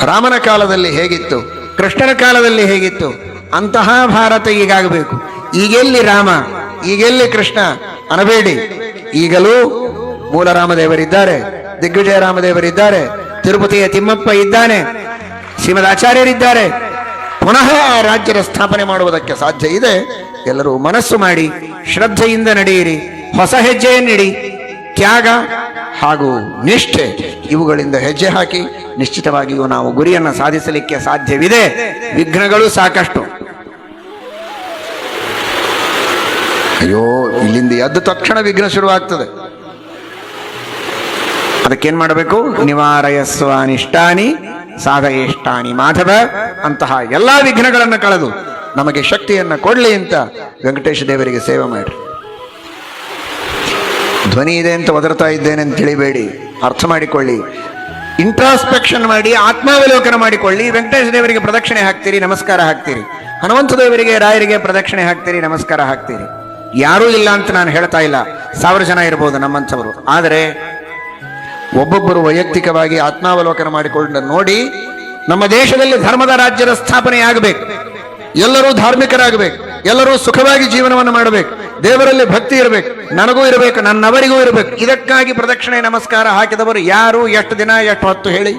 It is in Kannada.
ರಾಮನ ಕಾಲದಲ್ಲಿ ಹೇಗಿತ್ತು, ಕೃಷ್ಣನ ಕಾಲದಲ್ಲಿ ಹೇಗಿತ್ತು, ಅಂತಹ ಭಾರತ ಈಗಾಗಬೇಕು. ಈಗೆಲ್ಲಿ ರಾಮ, ಈಗೆಲ್ಲಿ ಕೃಷ್ಣ ಅನಬೇಡಿ. ಈಗಲೂ ಮೂಲ ರಾಮದೇವರಿದ್ದಾರೆ, ದಿಗ್ವಿಜಯ ರಾಮದೇವರಿದ್ದಾರೆ, ತಿರುಪತಿಯ ತಿಮ್ಮಪ್ಪ ಇದ್ದಾನೆ, ಶ್ರೀಮದ್ ಆಚಾರ್ಯರಿದ್ದಾರೆ. ಪುನಃ ರಾಜ್ಯದ ಸ್ಥಾಪನೆ ಮಾಡುವುದಕ್ಕೆ ಸಾಧ್ಯ ಇದೆ. ಎಲ್ಲರೂ ಮನಸ್ಸು ಮಾಡಿ ಶ್ರದ್ಧೆಯಿಂದ ನಡೆಯಿರಿ, ಹೊಸ ಹೆಜ್ಜೆಯನ್ನಿಡಿ. ತ್ಯಾಗ ಹಾಗೂ ನಿಷ್ಠೆ ಇವುಗಳಿಂದ ಹೆಜ್ಜೆ ಹಾಕಿ ನಿಶ್ಚಿತವಾಗಿಯೂ ನಾವು ಗುರಿಯನ್ನು ಸಾಧಿಸಲಿಕ್ಕೆ ಸಾಧ್ಯವಿದೆ. ವಿಘ್ನಗಳು ಸಾಕಷ್ಟು. ಅಯ್ಯೋ, ಇಲ್ಲಿಂದ ಎದ್ದ ತಕ್ಷಣ ವಿಘ್ನ ಶುರುವಾಗ್ತದೆ. ಅದಕ್ಕೇನ್ ಮಾಡಬೇಕು? ನಿವಾರಯಸ್ವ ಅನಿಷ್ಟಾನಿ ಸಾಧಯೇಷ್ಟಾನಿ ಮಾಧವ. ಅಂತಹ ಎಲ್ಲಾ ವಿಘ್ನಗಳನ್ನು ಕಳೆದು ನಮಗೆ ಶಕ್ತಿಯನ್ನ ಕೊಡ್ಲಿ ಅಂತ ವೆಂಕಟೇಶ ದೇವರಿಗೆ ಸೇವೆ ಮಾಡಿ. ಧ್ವನಿ ಇದೆ ಅಂತ ಒದರ್ತಾ ಇದ್ದೇನೆ ಅಂತ ತಿಳಿಬೇಡಿ, ಅರ್ಥ ಮಾಡಿಕೊಳ್ಳಿ, ಇಂಟ್ರಾಸ್ಪೆಕ್ಷನ್ ಮಾಡಿ, ಆತ್ಮಾವಲೋಕನ ಮಾಡಿಕೊಳ್ಳಿ. ವೆಂಕಟೇಶ ದೇವರಿಗೆ ಪ್ರದಕ್ಷಿಣೆ ಹಾಕ್ತೀರಿ, ನಮಸ್ಕಾರ ಹಾಕ್ತೀರಿ. ಹನುಮಂತ ದೇವರಿಗೆ, ರಾಯರಿಗೆ ಪ್ರದಕ್ಷಿಣೆ ಹಾಕ್ತೀರಿ, ನಮಸ್ಕಾರ ಹಾಕ್ತೀರಿ. ಯಾರೂ ಇಲ್ಲ ಅಂತ ನಾನು ಹೇಳ್ತಾ ಇಲ್ಲ, 1000 ಜನ ಇರಬಹುದು ನಮ್ಮಂಥವರು. ಆದರೆ ಒಬ್ಬೊಬ್ಬರು ವೈಯಕ್ತಿಕವಾಗಿ ಆತ್ಮಾವಲೋಕನ ಮಾಡಿಕೊಂಡು ನೋಡಿ. ನಮ್ಮ ದೇಶದಲ್ಲಿ ಧರ್ಮದ ರಾಜ್ಯದ ಸ್ಥಾಪನೆ ಆಗಬೇಕು. ಎಲ್ಲರೂ ಧಾರ್ಮಿಕರಾಗಬೇಕು, ಎಲ್ಲರೂ ಸುಖವಾಗಿ ಜೀವನವನ್ನು ಮಾಡಬೇಕು, ದೇವರಲ್ಲಿ ಭಕ್ತಿ ಇರಬೇಕು, ನನಗೂ ಇರಬೇಕು, ನನ್ನವರಿಗೂ ಇರಬೇಕು. ಇದಕ್ಕಾಗಿ ಪ್ರದಕ್ಷಿಣೆ ನಮಸ್ಕಾರ ಹಾಕಿದವರು ಯಾರು, ಎಷ್ಟು ದಿನ, ಎಷ್ಟು ಹೊತ್ತು ಹೇಳಿ?